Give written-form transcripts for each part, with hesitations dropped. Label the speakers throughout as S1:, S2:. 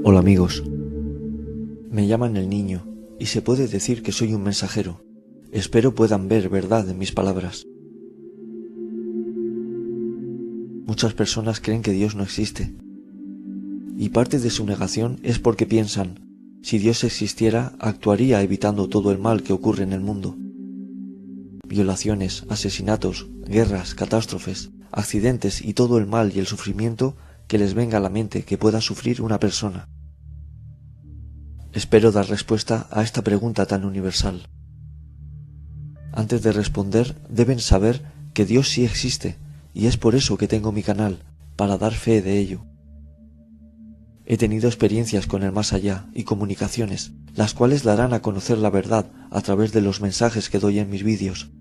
S1: Hola amigos, me llaman el niño y se puede decir que soy un mensajero. Espero puedan ver verdad en mis palabras. Muchas personas creen que Dios no existe y parte de su negación es porque piensan, si Dios existiera, actuaría evitando todo el mal que ocurre en el mundo. Violaciones, asesinatos, guerras, catástrofes, accidentes y todo el mal y el sufrimiento que les venga a la mente que pueda sufrir una persona. Espero dar respuesta a esta pregunta tan universal. Antes de responder, deben saber que Dios sí existe, y es por eso que tengo mi canal, para dar fe de ello. He tenido experiencias con el más allá y comunicaciones, las cuales darán a conocer la verdad a través de los mensajes que doy en mis vídeos.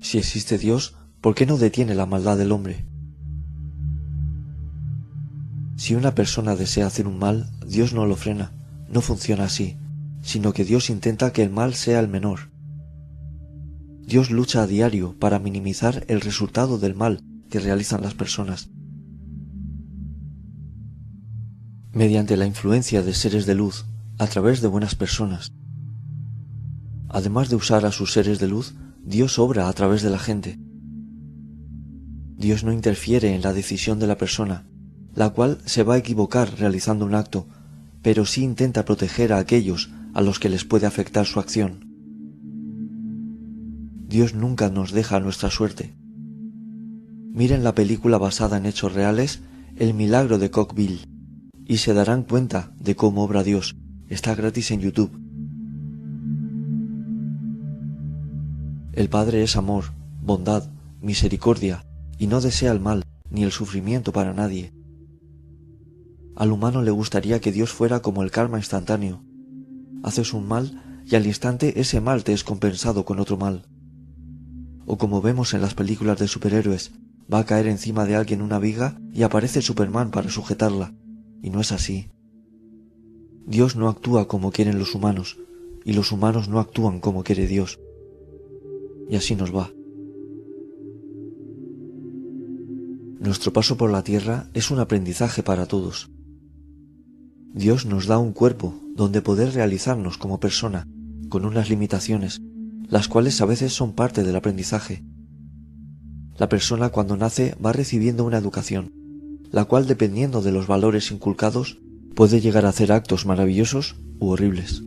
S1: Si existe Dios, ¿por qué no detiene la maldad del hombre? Si una persona desea hacer un mal, Dios no lo frena, no funciona así, sino que Dios intenta que el mal sea el menor. Dios lucha a diario para minimizar el resultado del mal que realizan las personas. Mediante la influencia de seres de luz, a través de buenas personas. Además de usar a sus seres de luz, Dios obra a través de la gente. Dios no interfiere en la decisión de la persona, la cual se va a equivocar realizando un acto, pero sí intenta proteger a aquellos a los que les puede afectar su acción. Dios nunca nos deja a nuestra suerte. Miren la película basada en hechos reales, El milagro de Cockville, y se darán cuenta de cómo obra Dios. Está gratis en YouTube. El Padre es amor, bondad, misericordia, y no desea el mal ni el sufrimiento para nadie. Al humano le gustaría que Dios fuera como el karma instantáneo. Haces un mal y al instante ese mal te es compensado con otro mal. O como vemos en las películas de superhéroes, va a caer encima de alguien una viga y aparece Superman para sujetarla. Y no es así. Dios no actúa como quieren los humanos, y los humanos no actúan como quiere Dios. Y así nos va. Nuestro paso por la tierra es un aprendizaje para todos. Dios nos da un cuerpo donde poder realizarnos como persona, con unas limitaciones, las cuales a veces son parte del aprendizaje. La persona cuando nace va recibiendo una educación, la cual dependiendo de los valores inculcados, puede llegar a hacer actos maravillosos u horribles.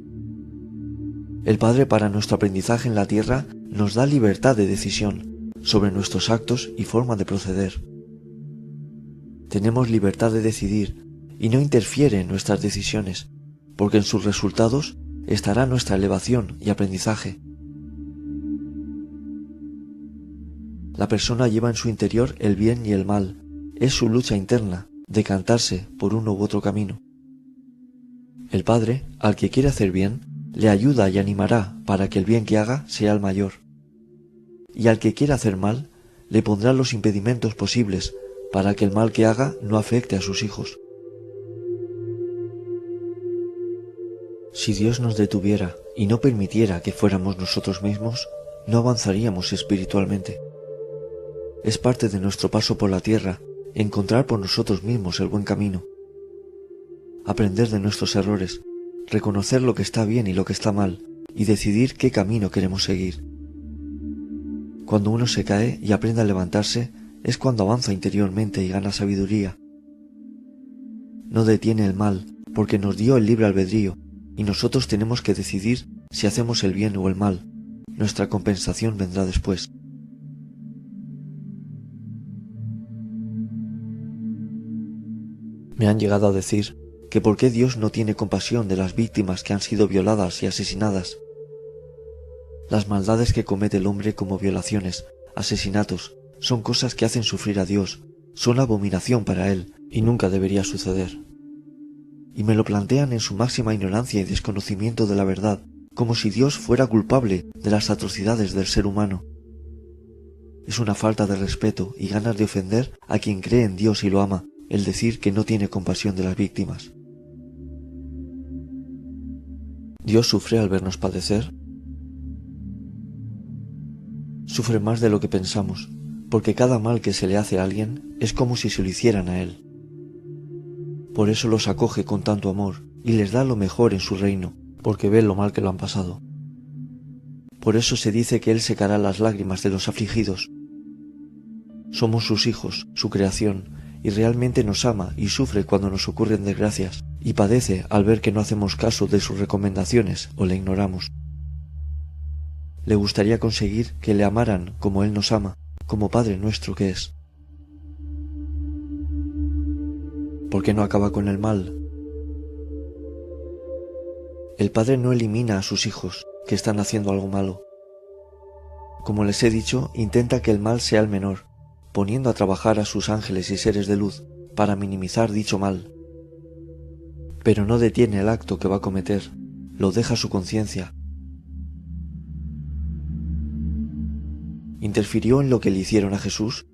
S1: El Padre para nuestro aprendizaje en la tierra nos da libertad de decisión sobre nuestros actos y forma de proceder. Tenemos libertad de decidir y no interfiere en nuestras decisiones, porque en sus resultados estará nuestra elevación y aprendizaje. La persona lleva en su interior el bien y el mal, es su lucha interna, decantarse por uno u otro camino. El Padre, al que quiere hacer bien, le ayuda y animará para que el bien que haga sea el mayor. Y al que quiere hacer mal, le pondrá los impedimentos posibles para que el mal que haga no afecte a sus hijos. Si Dios nos detuviera y no permitiera que fuéramos nosotros mismos, no avanzaríamos espiritualmente. Es parte de nuestro paso por la tierra encontrar por nosotros mismos el buen camino, aprender de nuestros errores, reconocer lo que está bien y lo que está mal, y decidir qué camino queremos seguir. Cuando uno se cae y aprende a levantarse, es cuando avanza interiormente y gana sabiduría. No detiene el mal, porque nos dio el libre albedrío, y nosotros tenemos que decidir si hacemos el bien o el mal. Nuestra compensación vendrá después. Me han llegado a decir que por qué Dios no tiene compasión de las víctimas que han sido violadas y asesinadas. Las maldades que comete el hombre como violaciones, asesinatos, son cosas que hacen sufrir a Dios, son abominación para Él y nunca debería suceder. Y me lo plantean en su máxima ignorancia y desconocimiento de la verdad, como si Dios fuera culpable de las atrocidades del ser humano. Es una falta de respeto y ganas de ofender a quien cree en Dios y lo ama, el decir que no tiene compasión de las víctimas. ¿Dios sufre al vernos padecer? Sufre más de lo que pensamos, porque cada mal que se le hace a alguien es como si se lo hicieran a él. Por eso los acoge con tanto amor y les da lo mejor en su reino, porque ve lo mal que lo han pasado. Por eso se dice que Él secará las lágrimas de los afligidos. Somos sus hijos, su creación, y realmente nos ama y sufre cuando nos ocurren desgracias, y padece al ver que no hacemos caso de sus recomendaciones o le ignoramos. Le gustaría conseguir que le amaran como Él nos ama, como Padre nuestro que es. ¿Por qué no acaba con el mal? El Padre no elimina a sus hijos que están haciendo algo malo. Como les he dicho, intenta que el mal sea el menor, poniendo a trabajar a sus ángeles y seres de luz para minimizar dicho mal. Pero no detiene el acto que va a cometer, lo deja a su conciencia. ¿Interfirió en lo que le hicieron a Jesús?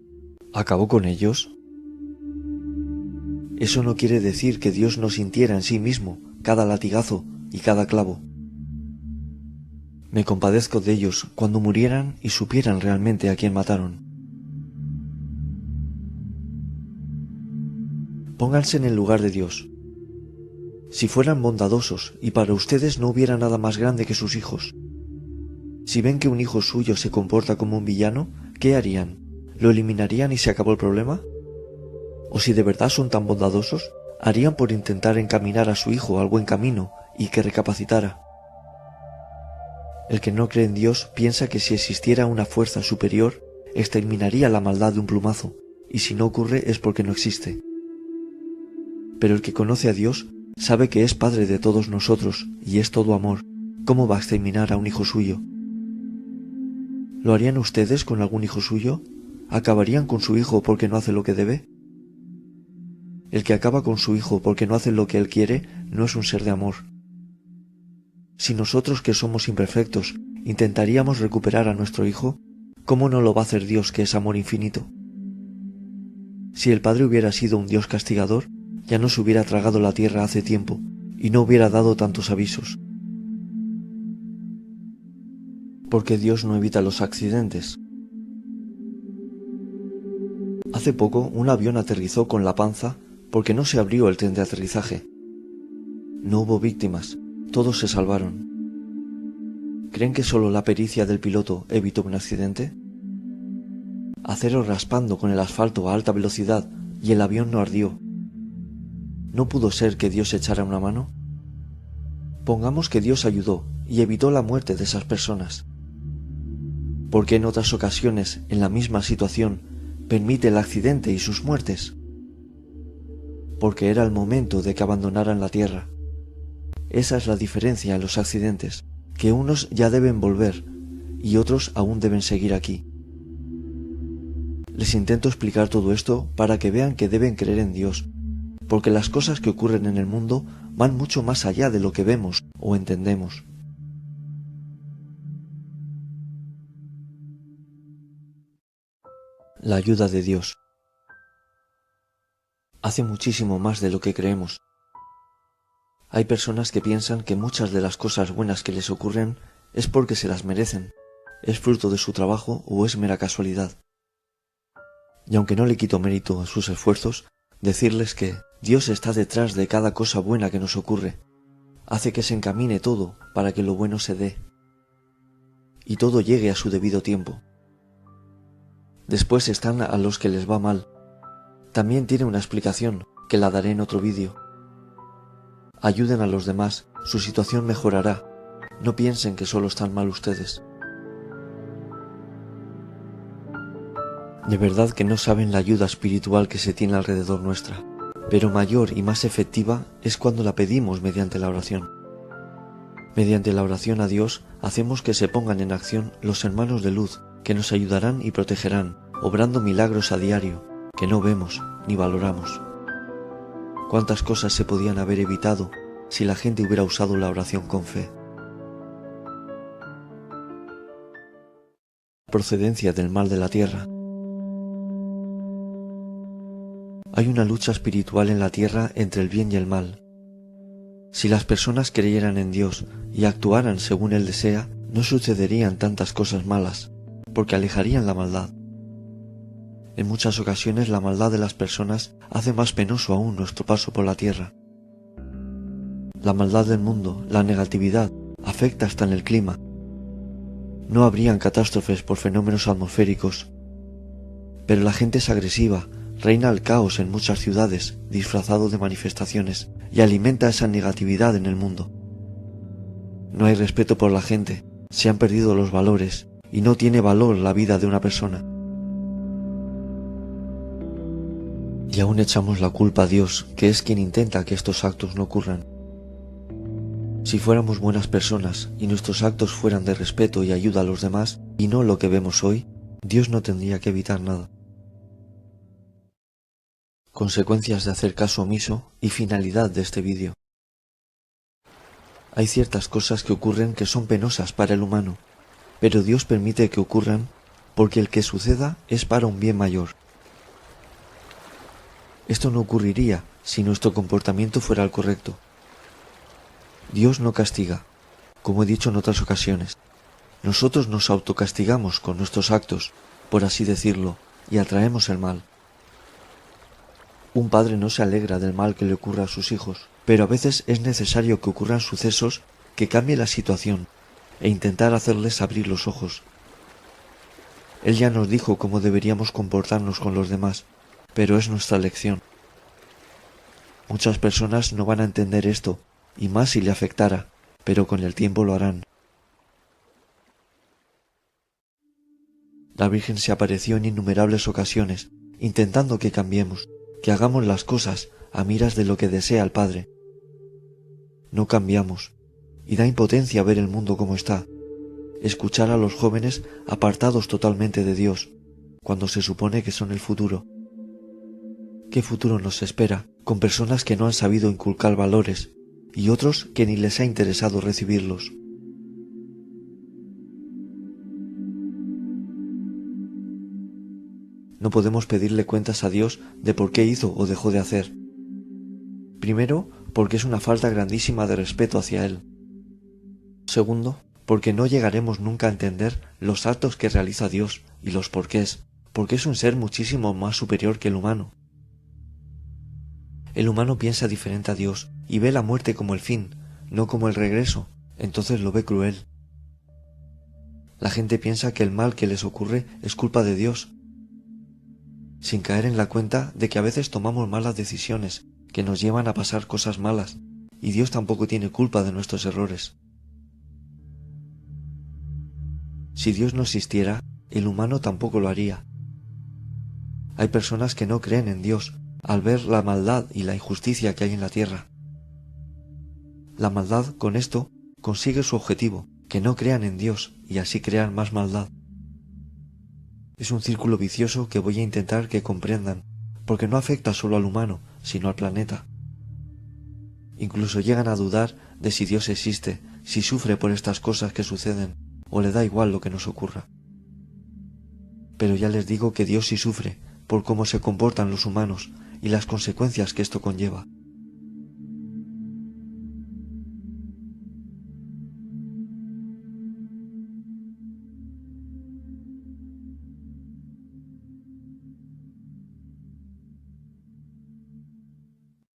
S1: ¿Acabó con ellos? Eso no quiere decir que Dios no sintiera en sí mismo cada latigazo y cada clavo. Me compadezco de ellos cuando murieran y supieran realmente a quién mataron. Pónganse en el lugar de Dios. Si fueran bondadosos y para ustedes no hubiera nada más grande que sus hijos, si ven que un hijo suyo se comporta como un villano, ¿qué harían? ¿Lo eliminarían y se acabó el problema? ¿O si de verdad son tan bondadosos, harían por intentar encaminar a su hijo al buen camino y que recapacitara? El que no cree en Dios piensa que si existiera una fuerza superior, exterminaría la maldad de un plumazo, y si no ocurre es porque no existe. Pero el que conoce a Dios sabe que es Padre de todos nosotros y es todo amor. ¿Cómo va a exterminar a un hijo suyo? ¿Lo harían ustedes con algún hijo suyo? ¿Acabarían con su hijo porque no hace lo que debe? El que acaba con su hijo porque no hace lo que él quiere no es un ser de amor. Si nosotros que somos imperfectos intentaríamos recuperar a nuestro hijo, ¿cómo no lo va a hacer Dios que es amor infinito? Si el Padre hubiera sido un Dios castigador, ya nos hubiera tragado la tierra hace tiempo y no hubiera dado tantos avisos. Porque Dios no evita los accidentes. Hace poco un avión aterrizó con la panza porque no se abrió el tren de aterrizaje. No hubo víctimas, todos se salvaron. ¿Creen que solo la pericia del piloto evitó un accidente? Acero raspando con el asfalto a alta velocidad y el avión no ardió. ¿No pudo ser que Dios echara una mano? Pongamos que Dios ayudó y evitó la muerte de esas personas. ¿Por qué en otras ocasiones, en la misma situación, permite el accidente y sus muertes? Porque era el momento de que abandonaran la tierra. Esa es la diferencia en los accidentes, que unos ya deben volver y otros aún deben seguir aquí. Les intento explicar todo esto para que vean que deben creer en Dios, porque las cosas que ocurren en el mundo van mucho más allá de lo que vemos o entendemos. La ayuda de Dios. Hace muchísimo más de lo que creemos. Hay personas que piensan que muchas de las cosas buenas que les ocurren es porque se las merecen, es fruto de su trabajo o es mera casualidad. Y aunque no le quito mérito a sus esfuerzos, decirles que Dios está detrás de cada cosa buena que nos ocurre, hace que se encamine todo para que lo bueno se dé y todo llegue a su debido tiempo. Después están a los que les va mal. También tiene una explicación, que la daré en otro vídeo. Ayuden a los demás, su situación mejorará. No piensen que solo están mal ustedes. De verdad que no saben la ayuda espiritual que se tiene alrededor nuestra, pero mayor y más efectiva es cuando la pedimos mediante la oración. Mediante la oración a Dios hacemos que se pongan en acción los hermanos de luz, que nos ayudarán y protegerán, obrando milagros a diario, que no vemos ni valoramos. ¿Cuántas cosas se podían haber evitado si la gente hubiera usado la oración con fe? Procedencia del mal de la tierra. Hay una lucha espiritual en la tierra entre el bien y el mal. Si las personas creyeran en Dios y actuaran según Él desea, no sucederían tantas cosas malas, porque alejarían la maldad. En muchas ocasiones la maldad de las personas hace más penoso aún nuestro paso por la tierra. La maldad del mundo, la negatividad, afecta hasta en el clima. No habrían catástrofes por fenómenos atmosféricos, pero la gente es agresiva, reina el caos en muchas ciudades, disfrazado de manifestaciones, y alimenta esa negatividad en el mundo. No hay respeto por la gente, se han perdido los valores, y no tiene valor la vida de una persona. Y aún echamos la culpa a Dios, que es quien intenta que estos actos no ocurran. Si fuéramos buenas personas y nuestros actos fueran de respeto y ayuda a los demás, y no lo que vemos hoy, Dios no tendría que evitar nada. Consecuencias de hacer caso omiso y finalidad de este vídeo. Hay ciertas cosas que ocurren que son penosas para el humano, pero Dios permite que ocurran porque el que suceda es para un bien mayor. Esto no ocurriría si nuestro comportamiento fuera el correcto. Dios no castiga, como he dicho en otras ocasiones. Nosotros nos autocastigamos con nuestros actos, por así decirlo, y atraemos el mal. Un padre no se alegra del mal que le ocurra a sus hijos, pero a veces es necesario que ocurran sucesos que cambien la situación e intentar hacerles abrir los ojos. Él ya nos dijo cómo deberíamos comportarnos con los demás, pero es nuestra lección. Muchas personas no van a entender esto, y más si le afectara, pero con el tiempo lo harán. La Virgen se apareció en innumerables ocasiones, intentando que cambiemos, que hagamos las cosas a miras de lo que desea el Padre. No cambiamos, y da impotencia ver el mundo como está, escuchar a los jóvenes apartados totalmente de Dios, cuando se supone que son el futuro. ¿Qué futuro nos espera con personas que no han sabido inculcar valores y otros que ni les ha interesado recibirlos? No podemos pedirle cuentas a Dios de por qué hizo o dejó de hacer. Primero, porque es una falta grandísima de respeto hacia Él. Segundo, porque no llegaremos nunca a entender los actos que realiza Dios y los porqués, porque es un ser muchísimo más superior que el humano. El humano piensa diferente a Dios y ve la muerte como el fin, no como el regreso, entonces lo ve cruel. La gente piensa que el mal que les ocurre es culpa de Dios, sin caer en la cuenta de que a veces tomamos malas decisiones que nos llevan a pasar cosas malas, y Dios tampoco tiene culpa de nuestros errores. Si Dios no existiera, el humano tampoco lo haría. Hay personas que no creen en Dios al ver la maldad y la injusticia que hay en la tierra. La maldad, con esto, consigue su objetivo, que no crean en Dios y así crean más maldad. Es un círculo vicioso que voy a intentar que comprendan, porque no afecta solo al humano, sino al planeta. Incluso llegan a dudar de si Dios existe, si sufre por estas cosas que suceden, o le da igual lo que nos ocurra. Pero ya les digo que Dios sí sufre por cómo se comportan los humanos y las consecuencias que esto conlleva.